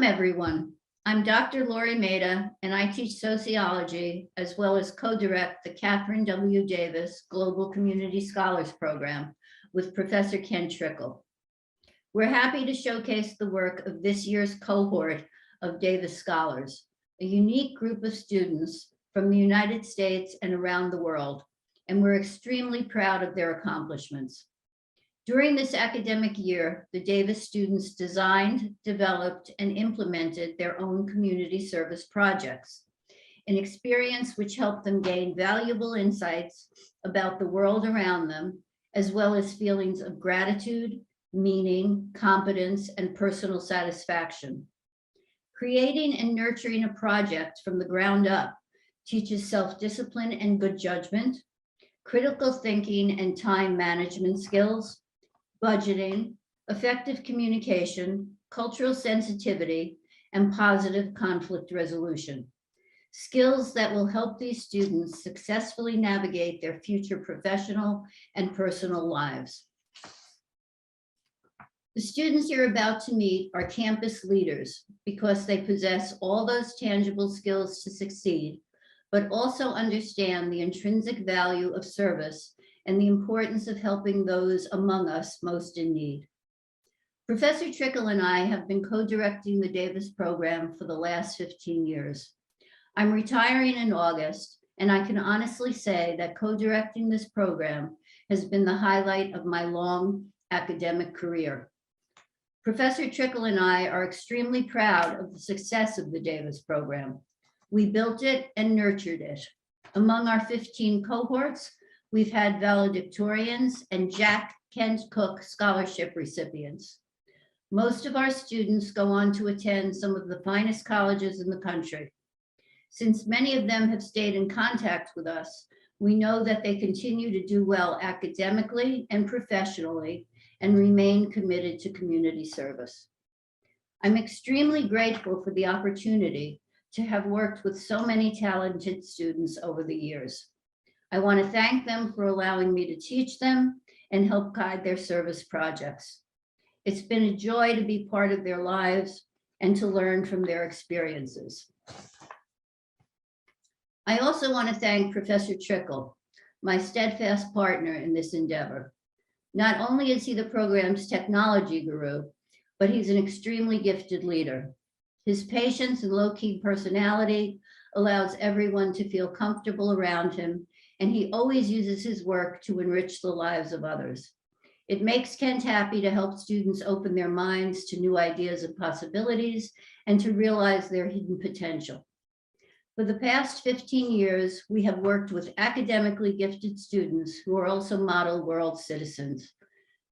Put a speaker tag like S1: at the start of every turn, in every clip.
S1: Welcome, everyone. I'm Dr. Lori Maida, and I teach sociology as well as co-direct the Kathryn W. Davis Global Community Scholars Program with Professor Ken Trickle. We're happy to showcase the work of this year's cohort of Davis Scholars, a unique group of students from the United States and around the world, and we're extremely proud of their accomplishments. During this academic year, the Davis students designed, developed, and implemented their own community service projects, an experience which helped them gain valuable insights about the world around them, as well as feelings of gratitude, meaning, competence, and personal satisfaction. Creating and nurturing a project from the ground up teaches self-discipline and good judgment, critical thinking and time management skills, budgeting, effective communication, cultural sensitivity, and positive conflict resolution. Skills that will help these students successfully navigate their future professional and personal lives. The students you're about to meet are campus leaders because they possess all those tangible skills to succeed, but also understand the intrinsic value of service and the importance of helping those among us most in need. Professor Trickle and I have been co-directing the Davis program for the last 15 years. I'm retiring in August, and I can honestly say that co-directing this program has been the highlight of my long academic career. Professor Trickle and I are extremely proud of the success of the Davis program. We built it and nurtured it. Among our 15 cohorts, we've had valedictorians and Jack Kent Cooke scholarship recipients. Most of our students go on to attend some of the finest colleges in the country. Since many of them have stayed in contact with us, we know that they continue to do well academically and professionally and remain committed to community service. I'm extremely grateful for the opportunity to have worked with so many talented students over the years. I want to thank them for allowing me to teach them and help guide their service projects. It's been a joy to be part of their lives and to learn from their experiences. I also want to thank Professor Trickle, my steadfast partner in this endeavor. Not only is he the program's technology guru, but he's an extremely gifted leader. His patience and low-key personality allows everyone to feel comfortable around him, and he always uses his work to enrich the lives of others. It makes Kent happy to help students open their minds to new ideas and possibilities and to realize their hidden potential. For the past 15 years, we have worked with academically gifted students who are also model world citizens.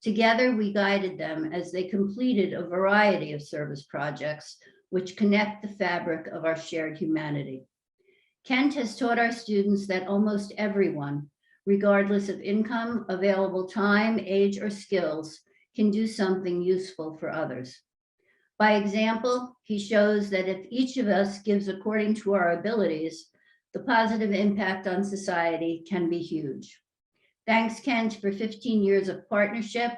S1: Together, we guided them as they completed a variety of service projects which connect the fabric of our shared humanity. Kent has taught our students that almost everyone, regardless of income, available time, age, or skills, can do something useful for others. By example, he shows that if each of us gives according to our abilities, the positive impact on society can be huge. Thanks, Kent, for 15 years of partnership.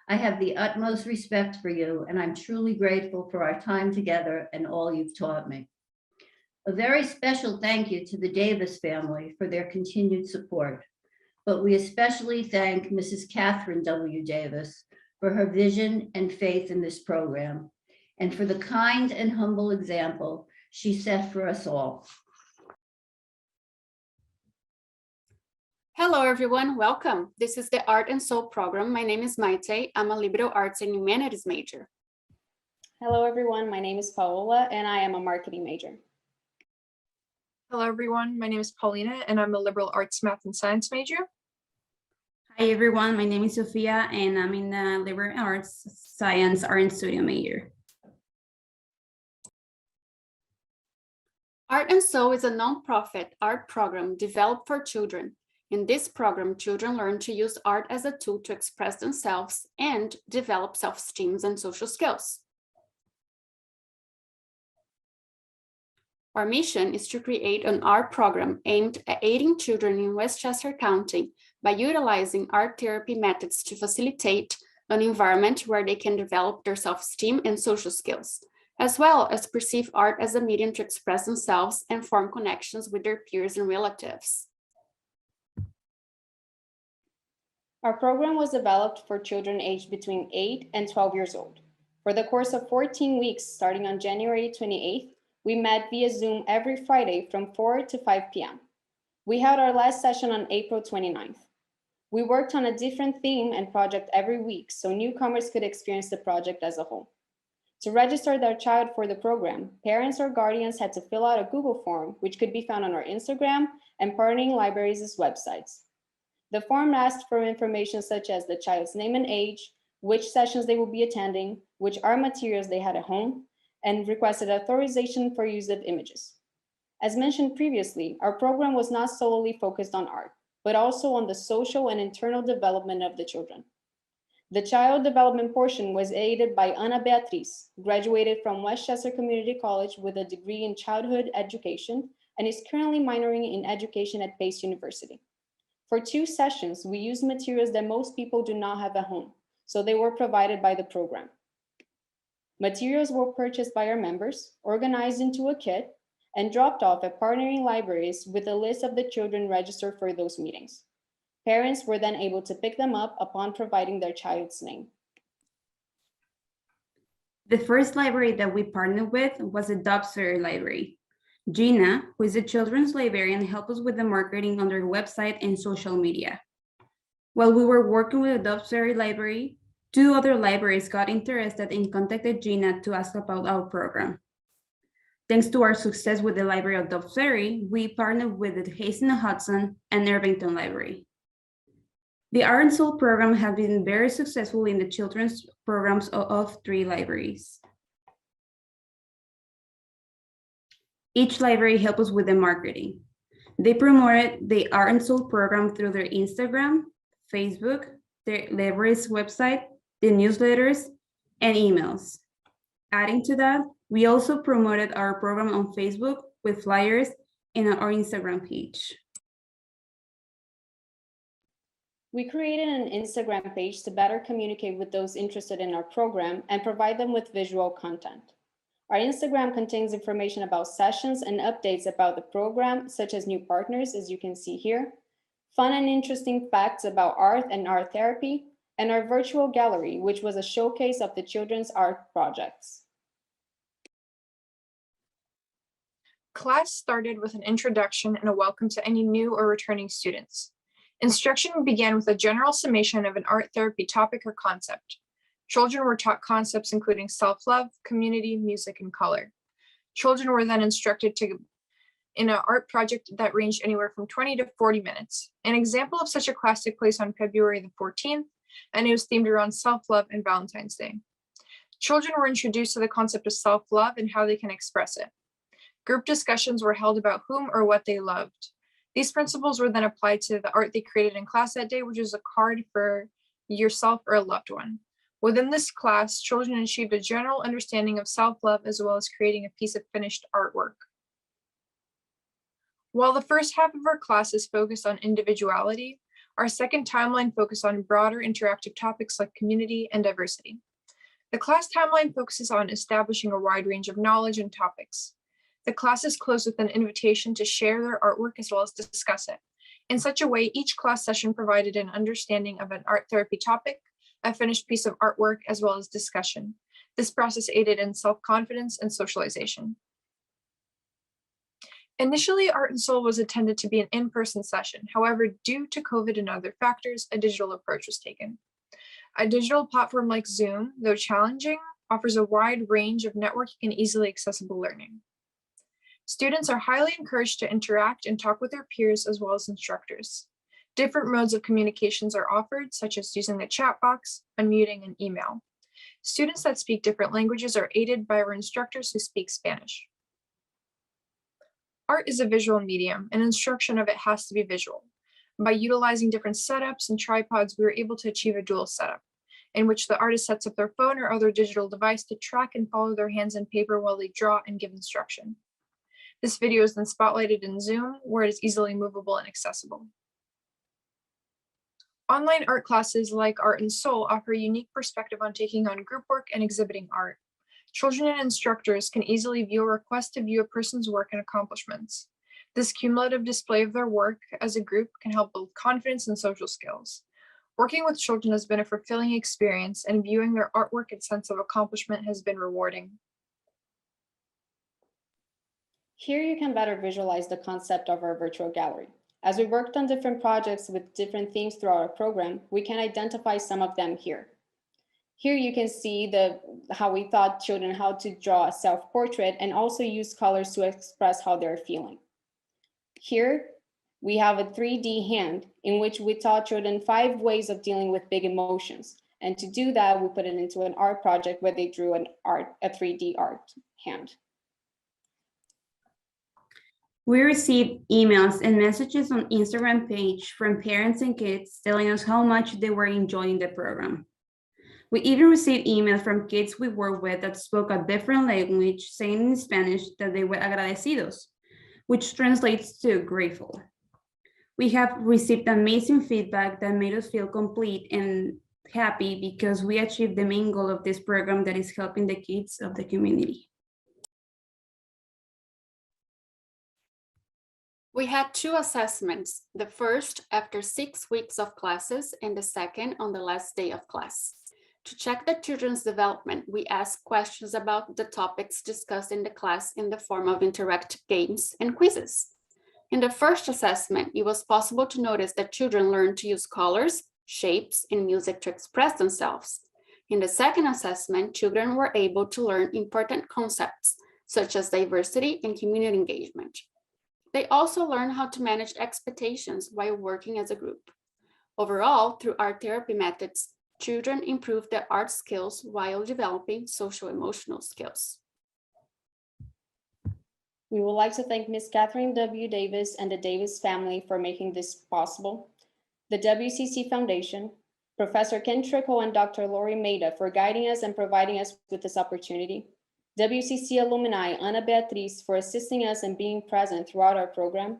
S1: I have the utmost respect for you, and I'm truly grateful for our time together and all you've taught me. A very special thank you to the Davis family for their continued support, but we especially thank Mrs. Kathryn W. Davis for her vision and faith in this program, and for the kind and humble example she set for us all.
S2: Hello, everyone. Welcome. This is the Art and Soul program. My name is Maite. I'm a liberal arts and humanities major.
S3: Hello, everyone. My name is Paola, and I am a marketing major.
S4: Hello, everyone. My name is Paulina, and I'm a liberal arts, math, and science major.
S5: Hi, everyone. My name is Sofia, and I'm in the liberal arts, science, art, and studio major.
S2: Art and Soul is a nonprofit art program developed for children. In this program, children learn to use art as a tool to express themselves and develop self-esteem and social skills. Our mission is to create an art program aimed at aiding children in Westchester County by utilizing art therapy methods to facilitate an environment where they can develop their self-esteem and social skills, as well as perceive art as a medium to express themselves and form connections with their peers and relatives.
S3: Our program was developed for children aged between 8 and 12 years old. For the course of 14 weeks, starting on January 28th, we met via Zoom every Friday from 4 to 5 p.m. We held our last session on April 29th. We worked on a different theme and project every week so newcomers could experience the project as a whole. To register their child for the program, parents or guardians had to fill out a Google form, which could be found on our Instagram and partnering libraries' websites. The form asked for information such as the child's name and age, which sessions they will be attending, which art materials they had at home, and requested authorization for use of images. As mentioned previously, our program was not solely focused on art, but also on the social and internal development of the children. The child development portion was aided by Ana Beatriz, graduated from Westchester Community College with a degree in childhood education and is currently minoring in education at Pace University. For 2 sessions, we used materials that most people do not have at home, so they were provided by the program. Materials were purchased by our members, organized into a kit, and dropped off at partnering libraries with a list of the children registered for those meetings. Parents were then able to pick them up upon providing their child's name.
S5: The first library that we partnered with was the Dobson Library. Gina, who is a children's librarian, helped us with the marketing on their website and social media. While we were working with the Dobson Library, 2 other libraries got interested and contacted Gina to ask about our program. Thanks to our success with the Library of Dobson, we partnered with the Hastings-on-Hudson and Irvington Library. The Art and Soul program has been very successful in the children's programs of 3 libraries. Each library helped us with the marketing. They promoted the Art and Soul program through their Instagram, Facebook, their library's website, the newsletters, and emails. Adding to that, we also promoted our program on Facebook with flyers and our Instagram page.
S3: We created an Instagram page to better communicate with those interested in our program and provide them with visual content. Our Instagram contains information about sessions and updates about the program, such as new partners, as you can see here, fun and interesting facts about art and art therapy, and our virtual gallery, which was a showcase of the children's art projects.
S4: Class started with an introduction and a welcome to any new or returning students. Instruction began with a general summation of an art therapy topic or concept. Children were taught concepts including self-love, community, music, and color. Children were then instructed in an art project that ranged anywhere from 20 to 40 minutes. An example of such a class took place on February the 14th, and it was themed around self-love and Valentine's Day. Children were introduced to the concept of self-love and how they can express it. Group discussions were held about whom or what they loved. These principles were then applied to the art they created in class that day, which is a card for yourself or a loved one. Within this class, children achieved a general understanding of self-love as well as creating a piece of finished artwork. While the first half of our class is focused on individuality, our second timeline focused on broader interactive topics like community and diversity. The class timeline focuses on establishing a wide range of knowledge and topics. The class is closed with an invitation to share their artwork as well as discuss it. In such a way, each class session provided an understanding of an art therapy topic, a finished piece of artwork, as well as discussion. This process aided in self-confidence and socialization. Initially, Art and Soul was intended to be an in-person session. However, due to COVID and other factors, a digital approach was taken. A digital platform like Zoom, though challenging, offers a wide range of networking and easily accessible learning. Students are highly encouraged to interact and talk with their peers as well as instructors. Different modes of communications are offered, such as using the chat box, unmuting, and email. Students that speak different languages are aided by our instructors who speak Spanish. Art is a visual medium, and instruction of it has to be visual. By utilizing different setups and tripods, we were able to achieve a dual setup, in which the artist sets up their phone or other digital device to track and follow their hands and paper while they draw and give instruction. This video is then spotlighted in Zoom, where it is easily movable and accessible. Online art classes like Art and Soul offer a unique perspective on taking on group work and exhibiting art. Children and instructors can easily view a request to view a person's work and accomplishments. This cumulative display of their work as a group can help build confidence and social skills. Working with children has been a fulfilling experience, and viewing their artwork and sense of accomplishment has been rewarding.
S3: Here you can better visualize the concept of our virtual gallery. As we worked on different projects with different themes throughout our program, we can identify some of them here. Here you can see how we taught children how to draw a self-portrait and also use colors to express how they're feeling. Here we have a 3D hand in which we taught children 5 ways of dealing with big emotions. And to do that, we put it into an art project where they drew a 3D art hand.
S5: We received emails and messages on Instagram page from parents and kids telling us how much they were enjoying the program. We even received emails from kids we work with that spoke a different language, saying in Spanish that they were agradecidos, which translates to grateful. We have received amazing feedback that made us feel complete and happy because we achieved the main goal of this program, that is helping the kids of the community.
S2: We had 2 assessments, the first after 6 weeks of classes and the second on the last day of class. To check the children's development, we asked questions about the topics discussed in the class in the form of interactive games and quizzes. In the first assessment, it was possible to notice that children learned to use colors, shapes, and music to express themselves. In the second assessment, children were able to learn important concepts, such as diversity and community engagement. They also learned how to manage expectations while working as a group. Overall, through art therapy methods, children improved their art skills while developing social-emotional skills.
S3: We would like to thank Ms. Kathryn W. Davis and the Davis family for making this possible, the WCC Foundation, Professor Ken Trickle and Dr. Lori Maida for guiding us and providing us with this opportunity, WCC alumni Ana Beatriz for assisting us and being present throughout our program,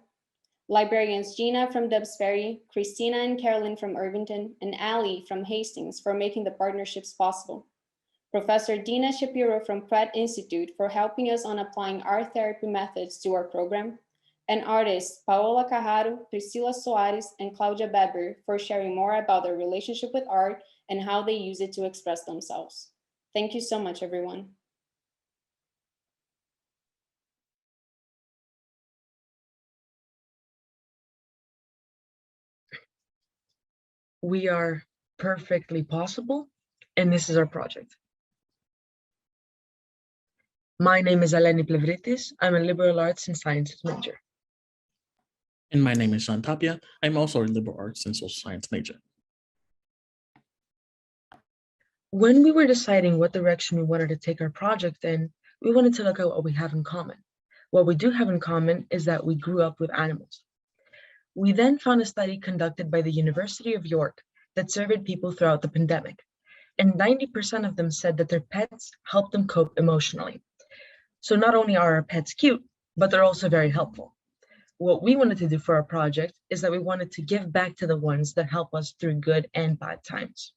S3: librarians Gina from Debs Ferry, Christina and Carolyn from Irvington, and Ali from Hastings for making the partnerships possible. Professor Dina Shapiro from Pratt Institute for helping us on applying art therapy methods to our program, and artists Paola Cajaro, Priscila Soares, and Claudia Beber for sharing more about their relationship with art and how they use it to express themselves. Thank you so much, everyone.
S6: We are perfectly possible, and this is our project. My name is Eleni Plevritis. I'm a liberal arts and sciences major.
S7: And my name is Sean Tapia. I'm also a liberal arts and social science major.
S6: When we were deciding what direction we wanted to take our project in, we wanted to look at what we have in common. What we do have in common is that we grew up with animals. We then found a study conducted by the University of York that surveyed people throughout the pandemic, and 90% of them said that their pets helped them cope emotionally. So not only are our pets cute, but they're also very helpful. What we wanted to do for our project is that we wanted to give back to the ones that help us through good and bad times.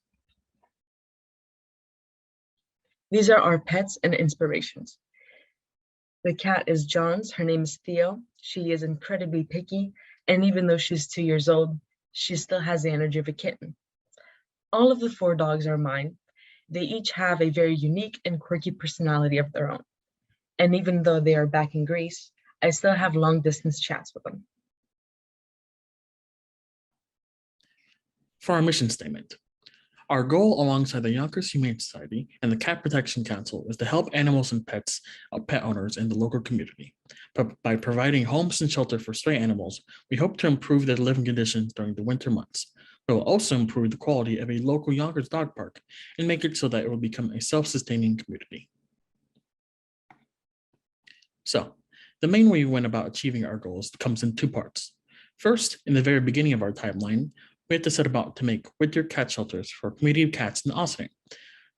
S6: These are our pets and inspirations. The cat is John's. Her name is Theo. She is incredibly picky, and even though she's 2 years old, she still has the energy of a kitten. All of the 4 dogs are mine. They each have a very unique and quirky personality of their own. And even though they are back in Greece, I still have long distance chats with them.
S7: For our mission statement, our goal alongside the Yonkers Humane Society and the Cat Protection Council is to help animals and pets of pet owners in the local community. But by providing homes and shelter for stray animals, we hope to improve their living conditions during the winter months. We will also improve the quality of a local Yonkers dog park and make it so that it will become a self-sustaining community. So, the main way we went about achieving our goals comes in 2 parts. First, in the very beginning of our timeline, we had to set about to make winter cat shelters for a community of cats in Austin.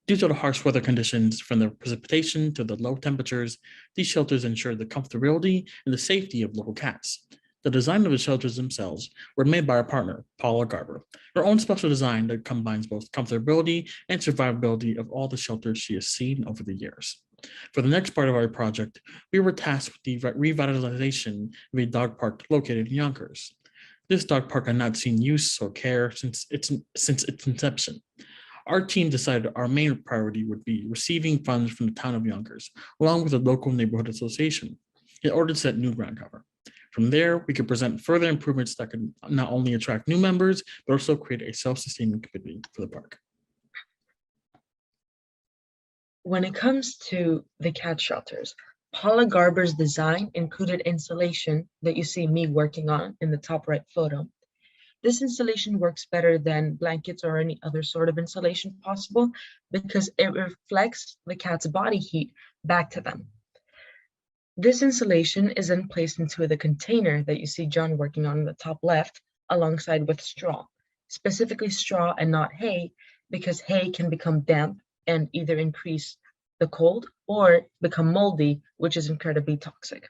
S7: Due to the harsh weather conditions, from the precipitation to the low temperatures, these shelters ensured the comfortability and the safety of local cats. The design of the shelters themselves were made by our partner, Paula Garber, her own special design that combines both comfortability and survivability of all the shelters she has seen over the years. For the next part of our project, we were tasked with the revitalization of a dog park located in Yonkers. This dog park had not seen use or care since its inception. Our team decided our main priority would be receiving funds from the town of Yonkers, along with the local neighborhood association, in order to set new ground cover. From there, we could present further improvements that could not only attract new members, but also create a self-sustaining community for the park.
S6: When it comes to the cat shelters, Paula Garber's design included installation that you see me working on in the top right photo. This installation works better than blankets or any other sort of installation possible because it reflects the cat's body heat back to them. This installation is then placed into the container that you see John working on in the top left, alongside with straw, specifically straw and not hay, because hay can become damp and either increase the cold or become moldy, which is incredibly toxic.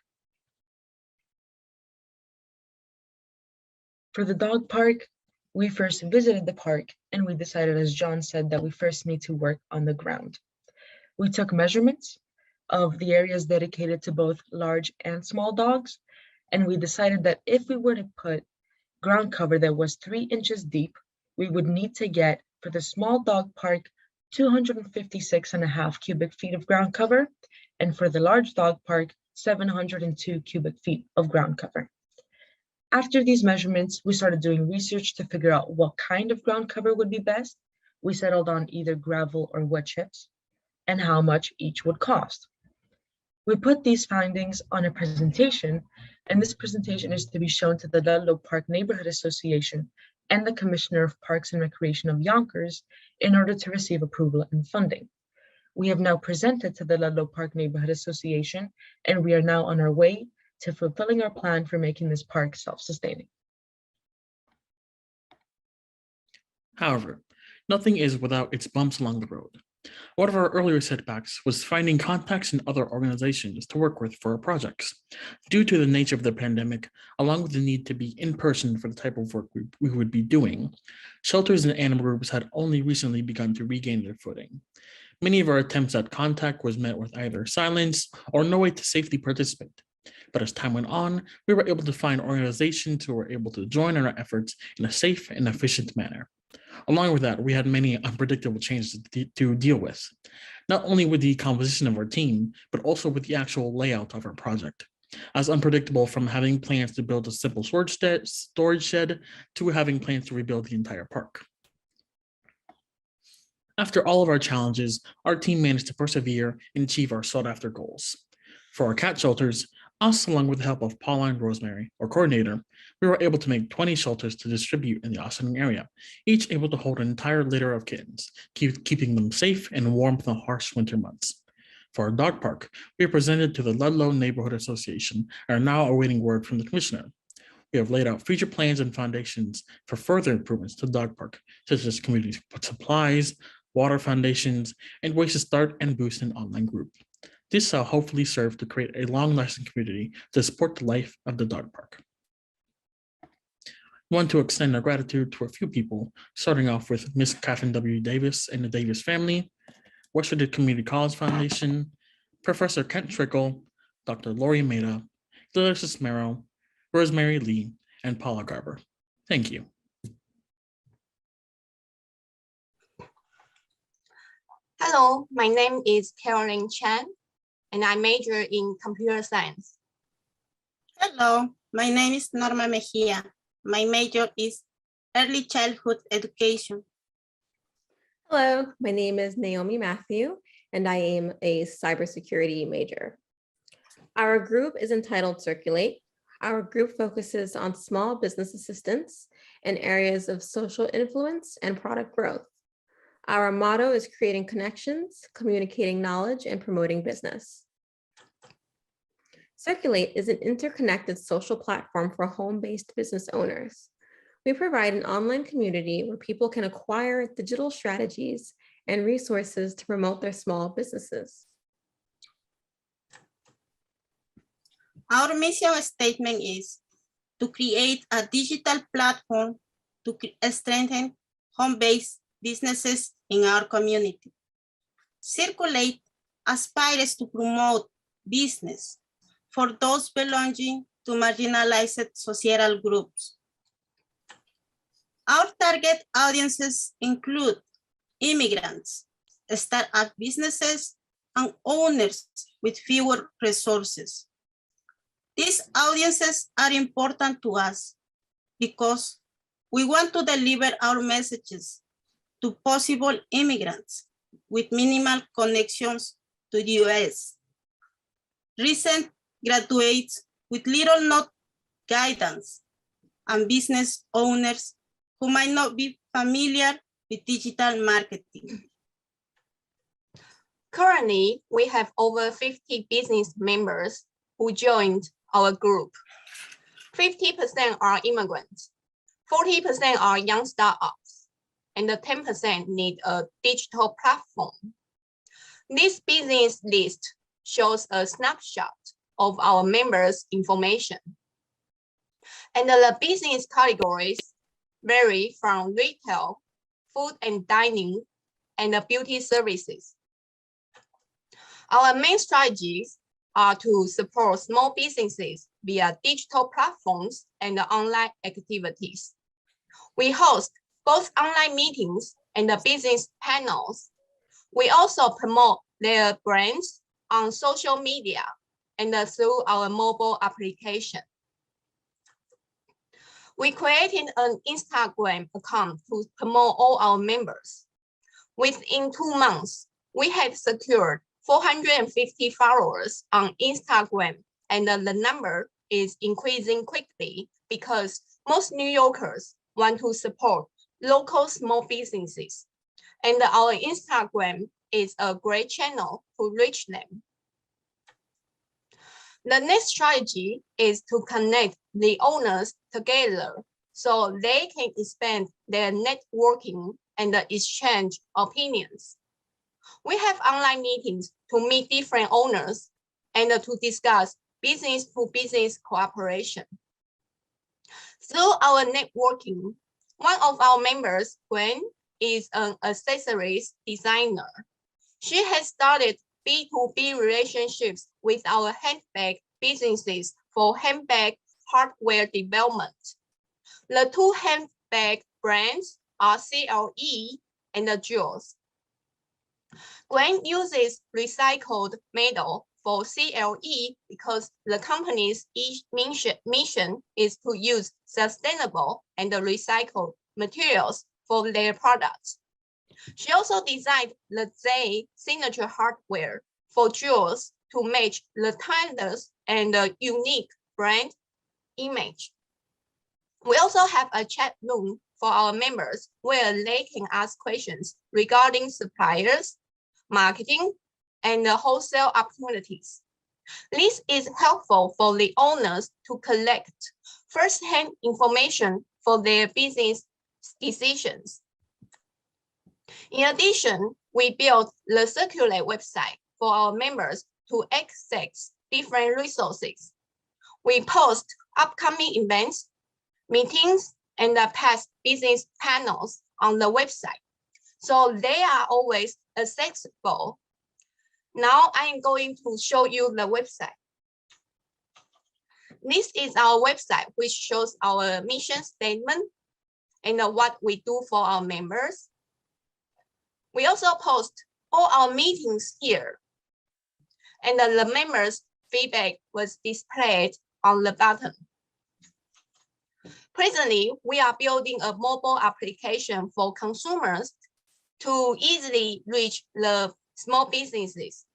S6: For the dog park, we first visited the park and we decided, as John said, that we first need to work on the ground. We took measurements of the areas dedicated to both large and small dogs, and we decided that if we were to put ground cover that was 3 inches deep, we would need to get, for the small dog park, 256.5 cubic feet of ground cover, and for the large dog park, 702 cubic feet of ground cover. After these measurements, we started doing research to figure out what kind of ground cover would be best. We settled on either gravel or wood chips, and how much each would cost. We put these findings on a presentation, and this presentation is to be shown to the Ludlow Park Neighborhood Association and the Commissioner of Parks and Recreation of Yonkers in order to receive approval and funding. We have now presented to the Ludlow Park Neighborhood Association, and we are now on our way to fulfilling our plan for making this park self-sustaining.
S7: However, nothing is without its bumps along the road. One of our earlier setbacks was finding contacts in other organizations to work with for our projects. Due to the nature of the pandemic, along with the need to be in person for the type of work we would be doing, shelters and animal groups had only recently begun to regain their footing. Many of our attempts at contact was met with either silence or no way to safely participate. But as time went on, we were able to find organizations who were able to join in our efforts in a safe and efficient manner. Along with that, we had many unpredictable changes to deal with, not only with the composition of our team, but also with the actual layout of our project. As unpredictable from having plans to build a simple storage shed to having plans to rebuild the entire park. After all of our challenges, our team managed to persevere and achieve our sought-after goals. For our cat shelters, us, along with the help of Paula and Rosemary, our coordinator, we were able to make 20 shelters to distribute in the Ossining area, each able to hold an entire litter of kittens, keeping them safe and warm from the harsh winter months. For our dog park, we presented to the Ludlow Neighborhood Association and are now awaiting word from the commissioner. We have laid out future plans and foundations for further improvements to the dog park, such as community supplies, water foundations, and ways to start and boost an online group. This shall hopefully serve to create a long-lasting community to support the life of the dog park. We want to extend our gratitude to a few people, starting off with Ms. Kathryn W. Davis and the Davis family, Westchester Community College Foundation, Professor Kent Trickle, Dr. Lori Meda, Delicious Merrill, Rosemary Lee, and Paula Garber. Thank you.
S8: Hello, my name is Caroline Chan, and I major in computer science.
S9: Hello, my name is Norma Mejia. My major is early childhood education.
S10: Hello, my name is Naomi Matthew, and I am a cybersecurity major. Our group is entitled Circulate. Our group focuses on small business assistance in areas of social influence and product growth. Our motto is creating connections, communicating knowledge, and promoting business. Circulate is an interconnected social platform for home-based business owners. We provide an online community where people can acquire digital strategies and resources to promote their small businesses.
S9: Our mission statement is to create a digital platform to strengthen home-based businesses in our community. Circulate aspires to promote business for those belonging to marginalized societal groups. Our target audiences include immigrants, startup businesses, and owners with fewer resources. These audiences are important to us because we want to deliver our messages to possible immigrants with minimal connections to the US, recent graduates with little not guidance, and business owners who might not be familiar with digital marketing.
S8: Currently, we have over 50 business members who joined our group. 50% are immigrants, 40% are young startups, and 10% need a digital platform. This business list shows a snapshot of our members' information. And the business categories vary from retail, food and dining, and beauty services. Our main strategies are to support small businesses via digital platforms and online activities. We host both online meetings and business panels. We also promote their brands on social media and through our mobile application. We created an Instagram account to promote all our members. Within 2 months, we had secured 450 followers on Instagram, and the number is increasing quickly because most New Yorkers want to support local small businesses, and our Instagram is a great channel to reach them. The next strategy is to connect the owners together so they can expand their networking and exchange opinions. We have online meetings to meet different owners and to discuss business-to-business cooperation. Through our networking, one of our members, Gwen, is an accessories designer. She has started B2B relationships with our handbag businesses for handbag hardware development. The 2 handbag brands are CLE and Jewels. Gwen uses recycled metal for CLE because the company's mission is to use sustainable and recycled materials for their products. She also designed the Z signature hardware for Jewels to match the timeless and unique brand image. We also have a chat room for our members where they can ask questions regarding suppliers, marketing, and wholesale opportunities. This is helpful for the owners to collect first-hand information for their business decisions. In addition, we built the Circulate website for our members to access different resources. We post upcoming events, meetings, and past business panels on the website, so they are always accessible. Now I am going to show you the website. This is our website, which shows our mission statement and what we do for our members. We also post all our meetings here, and the members' feedback was displayed on the bottom. Presently, we are building a mobile application for consumers to easily reach the small businesses.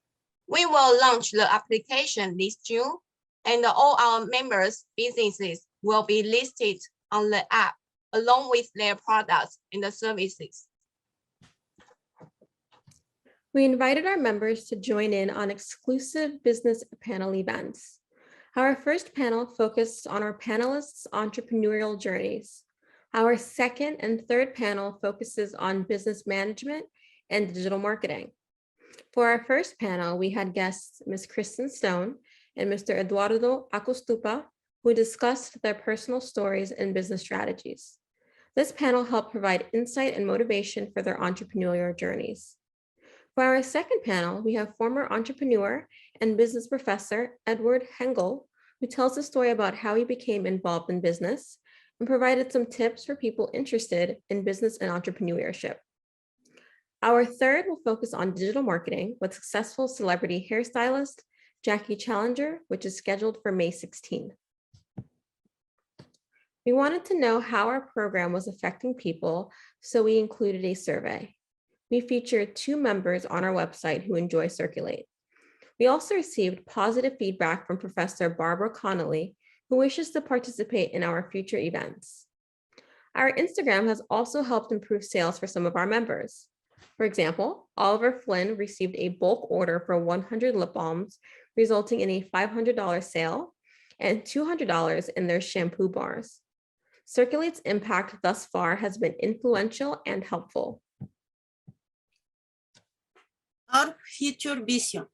S8: We will launch the application this June, and all our members' businesses will be listed on the app along with their products and the services.
S10: We invited our members to join in on exclusive business panel events. Our first panel focused on our panelists' entrepreneurial journeys. Our second and third panel focuses on business management and digital marketing. For our first panel, we had guests Ms. Kristen Stone and Mr. Eduardo Acostupa, who discussed their personal stories and business strategies. This panel helped provide insight and motivation for their entrepreneurial journeys. For our second panel, we have former entrepreneur and business professor Edward Hengel, who tells a story about how he became involved in business and provided some tips for people interested in business and entrepreneurship. Our third will focus on digital marketing with successful celebrity hairstylist Jackie Challenger, which is scheduled for May 16. We wanted to know how our program was affecting people, so we included a survey. We featured 2 members on our website who enjoy Circulate. We also received positive feedback from Professor Barbara Connolly, who wishes to participate in our future events. Our Instagram has also helped improve sales for some of our members. For example, Oliver Flynn received a bulk order for 100 lip balms, resulting in a $500 sale and $200 in their shampoo bars. Circulate's impact thus far has been influential and helpful.
S9: Our future vision.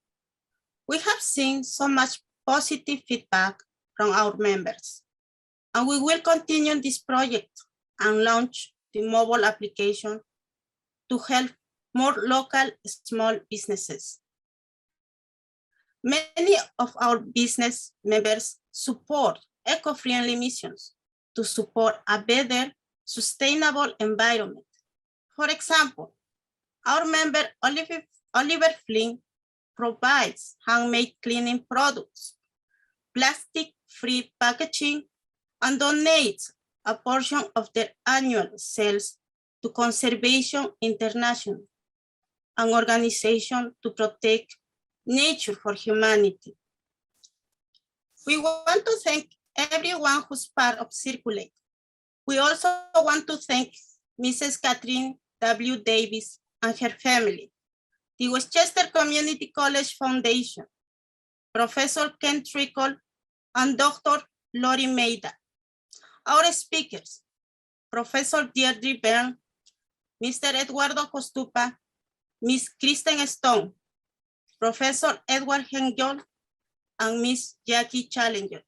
S9: We have seen so much positive feedback from our members, and we will continue this project and launch the mobile application to help more local small businesses. Many of our business members support eco-friendly missions to support a better, sustainable environment. For example, our member Oliver Flynn provides handmade cleaning products, plastic-free packaging, and donates a portion of their annual sales to Conservation International, an organization to protect nature for humanity. We want to thank everyone who's part of Circulate. We also want to thank Mrs. Kathryn W. Davis and her family, the Westchester Community College Foundation, Professor Ken Trickle, and Dr. Lori Maida. Our speakers, Professor Deirdre Byrne, Mr. Eduardo Costupa, Ms. Kristen Stone, Professor Edward Hengel, and Ms. Jackie Challenger.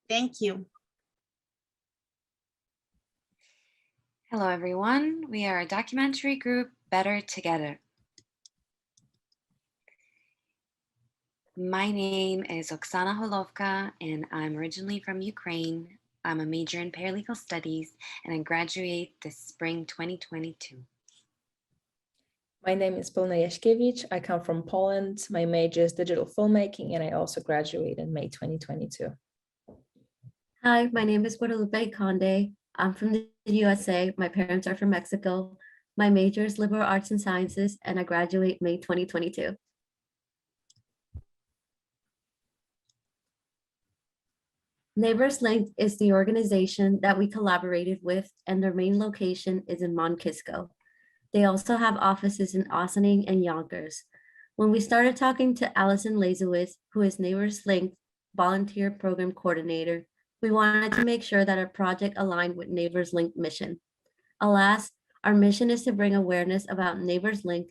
S9: Thank you.
S11: Hello, everyone. We are a documentary group, Better Together. My name is Oksana Holovka, and I'm originally from Ukraine. I'm a major in paralegal studies, and I graduate this spring 2022.
S12: My name is Polna Jaśkiewicz. I come from Poland. My major is digital filmmaking, and I also graduated in May 2022.
S13: Hi, my name is Guadalupe Conde. I'm from the USA. My parents are from Mexico. My major is liberal arts and sciences, and I graduate May 2022. Neighbors Link is the organization that we collaborated with, and their main location is in Monkisco. They also have offices in Ossining and Yonkers. When we started talking to Allison Lazowitz, who is Neighbors Link volunteer program coordinator, we wanted to make sure that our project aligned with Neighbors Link mission. Alas, our mission is to bring awareness about Neighbors Link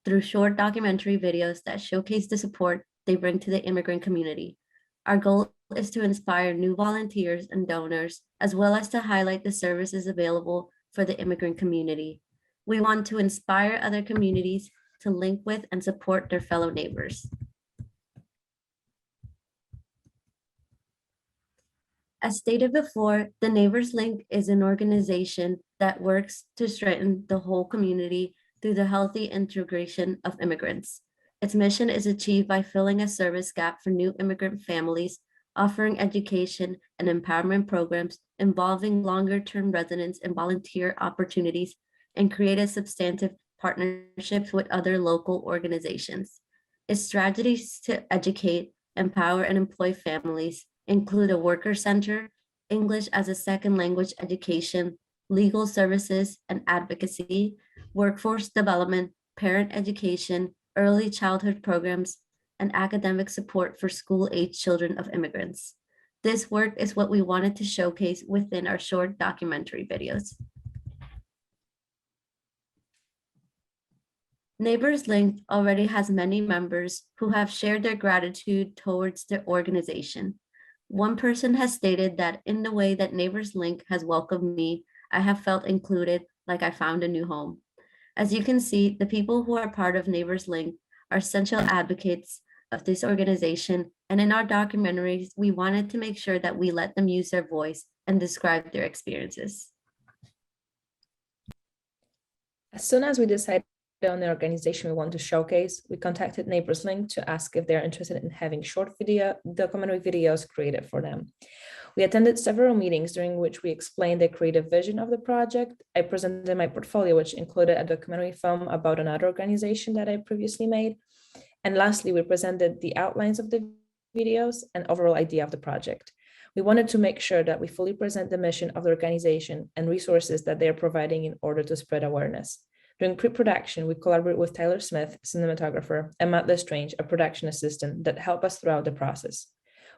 S13: through short documentary videos that showcase the support they bring to the immigrant community. Our goal is to inspire new volunteers and donors, as well as to highlight the services available for the immigrant community. We want to inspire other communities to link with and support their fellow neighbors. As stated before, the Neighbors Link is an organization that works to strengthen the whole community through the healthy integration of immigrants. Its mission is achieved by filling a service gap for new immigrant families, offering education and empowerment programs involving longer-term residents and volunteer opportunities, and created substantive partnerships with other local organizations. Its strategies to educate, empower, and employ families include a worker center, English as a second language education, legal services and advocacy, workforce development, parent education, early childhood programs, and academic support for school-age children of immigrants. This work is what we wanted to showcase within our short documentary videos. Neighbors Link already has many members who have shared their gratitude towards the organization. One person has stated that in the way that Neighbors Link has welcomed me, I have felt included, like I found a new home. As you can see, the people who are part of Neighbors Link are essential advocates of this organization, and in our documentaries, we wanted to make sure that we let them use their voice and describe their experiences.
S12: As soon as we decided on the organization we want to showcase, we contacted Neighbors Link to ask if they're interested in having short documentary videos created for them. We attended several meetings during which we explained the creative vision of the project. I presented my portfolio, which included a documentary film about another organization that I previously made. And lastly, we presented the outlines of the videos and overall idea of the project. We wanted to make sure that we fully present the mission of the organization and resources that they are providing in order to spread awareness. During pre-production, we collaborated with Tyler Smith, cinematographer, and Matt Lestrange, a production assistant, that helped us throughout the process.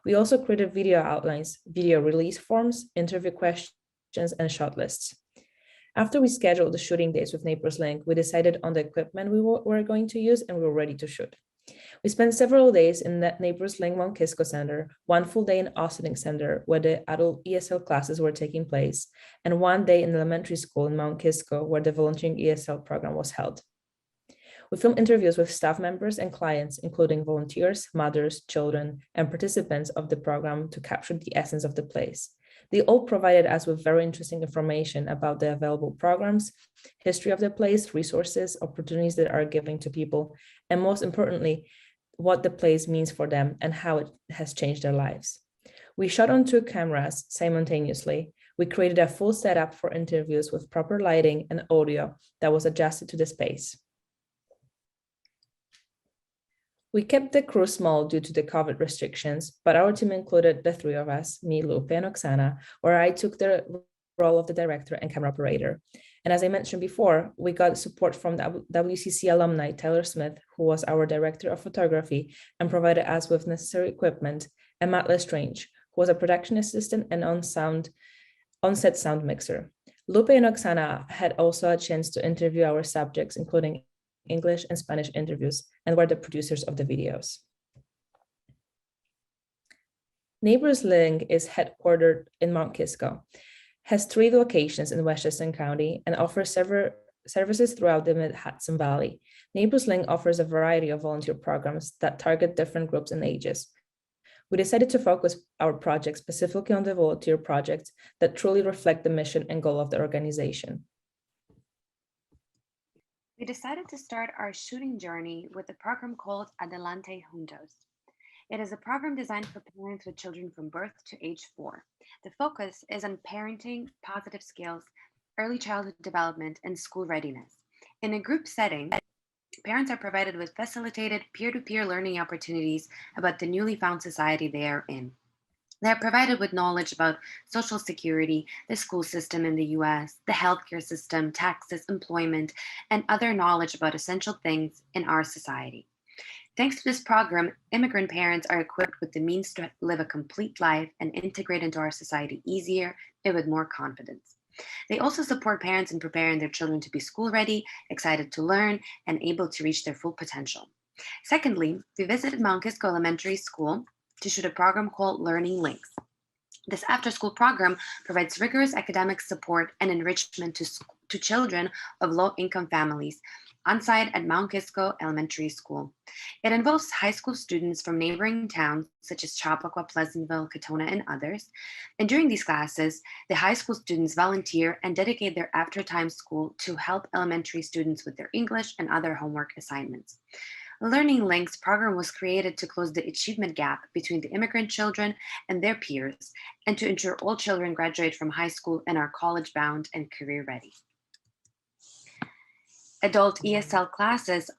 S12: We also created video outlines, video release forms, interview questions, and shot lists. After we scheduled the shooting days with Neighbors Link, we decided on the equipment we were going to use, and we were ready to shoot. We spent several days in the Neighbors Link Mount Kisco Center, one full day in Austining Center, where the adult ESL classes were taking place, and one day in elementary school in Mount Kisco, where the volunteering ESL program was held. We filmed interviews with staff members and clients, including volunteers, mothers, children, and participants of the program to capture the essence of the place. They all provided us with very interesting information about the available programs, history of the place, resources, opportunities that are given to people, and most importantly, what the place means for them and how it has changed their lives. We shot on 2 cameras simultaneously. We created a full setup for interviews with proper lighting and audio that was adjusted to the space. We kept the crew small due to the COVID restrictions, but our team included the 3 of us, me, Lupe, and Oksana, where I took the role of the director and camera operator. And as I mentioned before, we got support from the WCC alumni, Tyler Smith, who was our director of photography and provided us with necessary equipment, and Matt Lestrange, who was a production assistant and on-set sound mixer. Lupe and Oksana had also a chance to interview our subjects, including English and Spanish interviews, and were the producers of the videos. Neighbors Link is headquartered in Mount Kisco, has 3 locations in Westchester County, and offers several services throughout the Mid-Hudson Valley. Neighbors Link offers a variety of volunteer programs that target different groups and ages. We decided to focus our project specifically on the volunteer projects that truly reflect the mission and goal of the organization.
S11: We decided to start our shooting journey with a program called Adelante Juntos. It is a program designed for parents with children from birth to age 4. The focus is on parenting, positive skills, early childhood development, and school readiness. In a group setting, parents are provided with facilitated peer-to-peer learning opportunities about the newly found society they are in. They are provided with knowledge about Social Security, the school system in the US, the healthcare system, taxes, employment, and other knowledge about essential things in our society. Thanks to this program, immigrant parents are equipped with the means to live a complete life and integrate into our society easier and with more confidence. They also support parents in preparing their children to be school ready, excited to learn, and able to reach their full potential. Secondly, we visited Mount Kisco Elementary School to shoot a program called Learning Links. This after-school program provides rigorous academic support and enrichment to children of low-income families on-site at Mount Kisco Elementary School. It involves high school students from neighboring towns such as Chappaqua, Pleasantville, Katona, and others. And during these classes, the high school students volunteer and dedicate their after-time school to help elementary students with their English and other homework assignments. Learning Links program was created to close the achievement gap between the immigrant children and their peers, and to ensure all children graduate from high school and are college-bound and career-ready. Adult ESL classes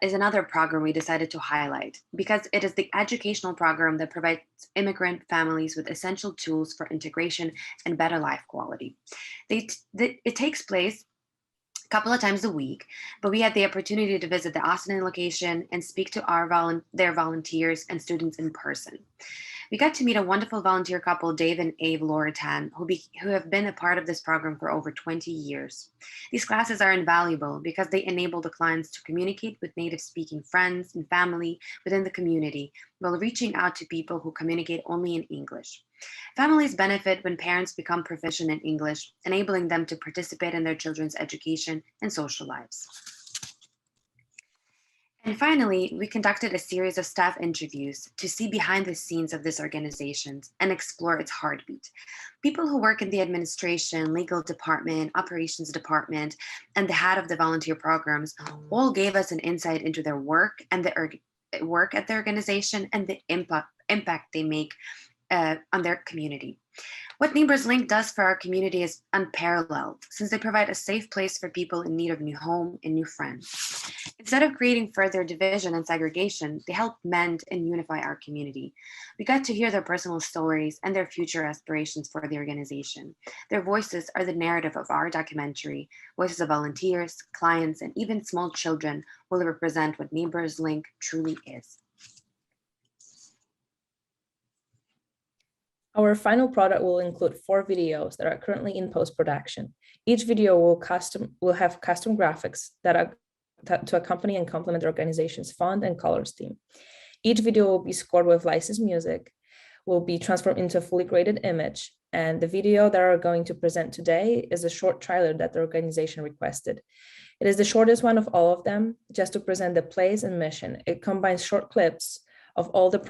S11: is another program we decided to highlight because it is the educational program that provides immigrant families with essential tools for integration and better life quality. It takes place a couple of times a week, but we had the opportunity to visit the Austining location and speak to their volunteers and students in person. We got to meet a wonderful volunteer couple, Dave and Abe Loritan, who have been a part of this program for over 20 years. These classes are invaluable because they enable the clients to communicate with native-speaking friends and family within the community while reaching out to people who communicate only in English. Families benefit when parents become proficient in English, enabling them to participate in their children's education and social lives. And finally, we conducted a series of staff interviews to see behind the scenes of this organization and explore its heartbeat. People who work in the administration, legal department, operations department, and the head of the volunteer programs all gave us an insight into their work and the work at the organization and the impact they make on their community. What Neighbors Link does for our community is unparalleled, since they provide a safe place for people in need of new home and new friends. Instead of creating further division and segregation, they help mend and unify our community. We got to hear their personal stories and their future aspirations for the organization. Their voices are the narrative of our documentary. Voices of volunteers, clients, and even small children will represent what Neighbors Link truly is.
S12: Our final product will include 4 videos that are currently in post-production. Each video will have custom graphics to accompany and complement the organization's font and color scheme. Each video will be scored with licensed music, will be transformed into a fully graded image, and the video that are going to present today is a short trailer that the organization requested. It is the shortest one of all of them, just to present the place and mission. It combines short clips of all the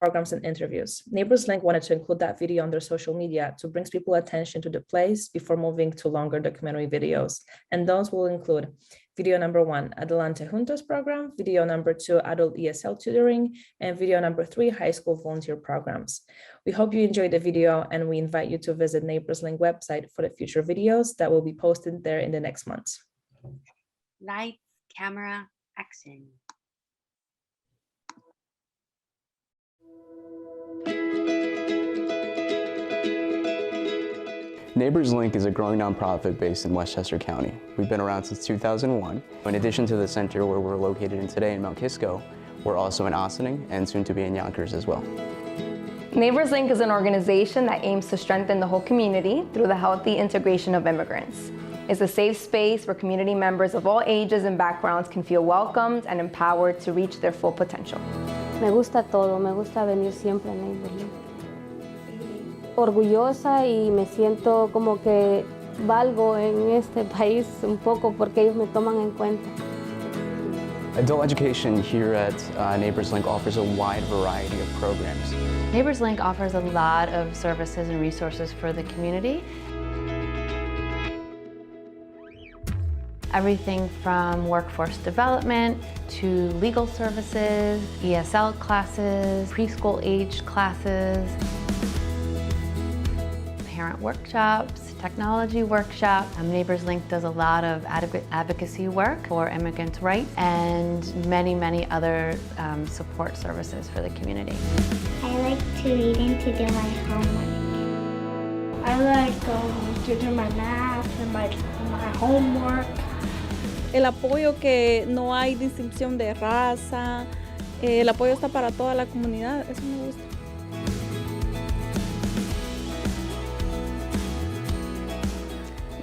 S12: programs and interviews. Neighbors Link wanted to include that video on their social media to bring people's attention to the place before moving to longer documentary videos. And those will include video number 1, Adelante Juntos program, video number 2, adult ESL tutoring, and video number 3, high school volunteer programs. We hope you enjoyed the video, and we invite you to visit Neighbors Link website for the future videos that will be posted there in the next months.
S11: Lights, camera, action.
S14: Neighbors Link is a growing nonprofit based in Westchester County. We've been around since 2001. In addition to the center where we're located in today in Mount Kisco, we're also in Ossining and soon to be in Yonkers as well.
S15: Neighbors Link is an organization that aims to strengthen the whole community through the healthy integration of immigrants. It's a safe space where community members of all ages and backgrounds can feel welcomed and empowered to reach their full potential.
S16: Me gusta todo, me gusta venir siempre a Neighbors Link. Orgullosa y me siento como que valgo en este país un poco porque ellos me toman en cuenta.
S14: Adult education here at Neighbors Link offers a wide variety of programs.
S17: Neighbors Link offers a lot of services and resources for the community. Everything from workforce development to legal services, ESL classes, preschool age classes, parent workshops, technology workshops. Neighbors Link does a lot of advocacy work for immigrant rights and many, many other support services for the community.
S18: I like to read and to do my homework.
S19: I like to do my math and my homework.
S20: El apoyo que no hay distinción de raza, el apoyo está para toda la comunidad, eso me gusta.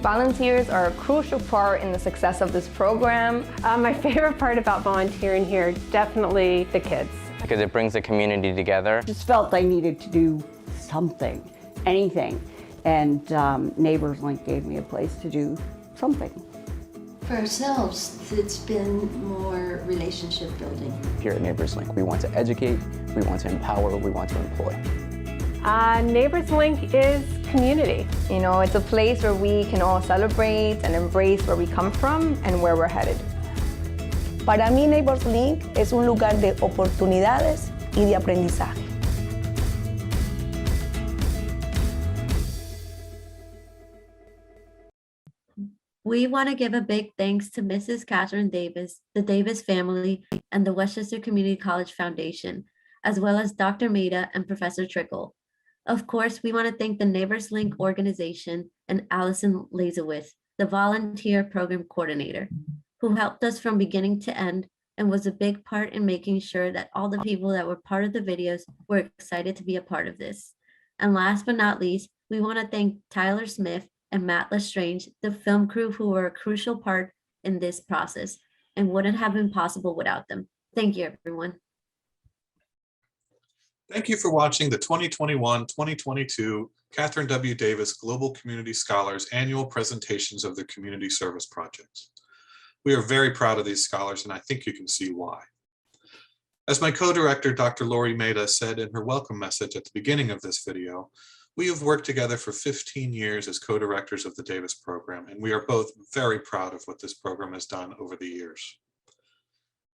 S15: Volunteers are a crucial part in the success of this program.
S21: My favorite part about volunteering here, definitely the kids.
S22: Because it brings the community together.
S23: Just felt I needed to do something, anything, and Neighbors Link gave me a place to do something.
S24: For ourselves, it's been more relationship building.
S14: Here at Neighbors Link, we want to educate, we want to empower, we want to employ.
S21: Neighbors Link is community.
S15: You know, it's a place where we can all celebrate and embrace where we come from and where we're headed.
S25: Para mí, Neighbors Link es un lugar de oportunidades y de aprendizaje.
S13: We want to give a big thanks to Mrs. Kathryn Davis, the Davis family, and the Westchester Community College Foundation, as well as Dr. Maida and Professor Trickle. Of course, we want to thank the Neighbors Link organization and Allison Lazowith, the volunteer program coordinator, who helped us from beginning to end and was a big part in making sure that all the people that were part of the videos were excited to be a part of this. And last but not least, we want to thank Tyler Smith and Matt Lestrange, the film crew who were a crucial part in this process and wouldn't have been possible without them. Thank you, everyone.
S1: Thank you for watching the 2021-2022 Kathryn W. Davis Global Community Scholars Annual Presentations of the Community Service Projects. We are very proud of these scholars, and I think you can see why. As my co-director, Dr. Lori Maida, said in her welcome message at the beginning of this video, we have worked together for 15 years as co-directors of the Davis program, and we are both very proud of what this program has done over the years.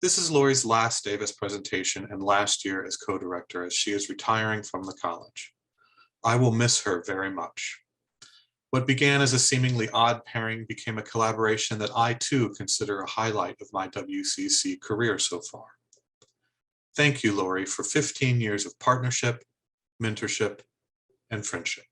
S1: This is Lori's last Davis presentation and last year as co-director, as she is retiring from the college. I will miss her very much. What began as a seemingly odd pairing became a collaboration that I too consider a highlight of my WCC career so far. Thank you, Lori, for 15 years of partnership, mentorship, and friendship.